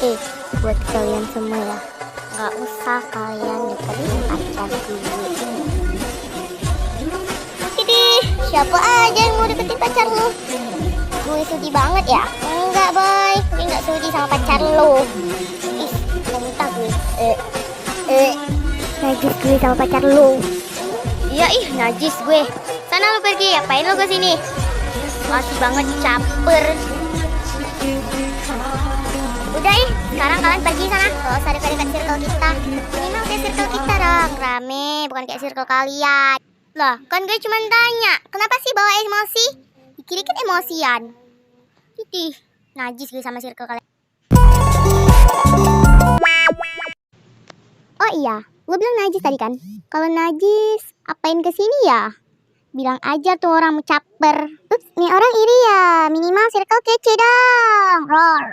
Buat kalian semua ya, nggak usah kalian deketin pacar gue. Tidih, siapa aja yang mau deketin pacar lu? Gue sudi banget ya? Enggak boy, gue nggak sudi sama pacar lu. Ih, mau muntah gue. Najis gue sama pacar lu. Iya najis gue. Sana lu pergi, apain lu kesini? Masih banget caper. Udah sekarang kalian pergi sana. Gak usah dekat-dekat circle kita. Minimal kayak circle kita dong, rame, bukan kayak circle kalian. Lah, kan gue cuma tanya, kenapa sih bawa emosi? Dikit-dikit emosian. Tidih, najis gue sama circle kalian. Oh iya, gue bilang najis tadi kan? Kalau najis, apain kesini ya? Bilang aja tuh orang mau caper. Ups, nih orang iri ya. Minimal circle kece dong. Roar.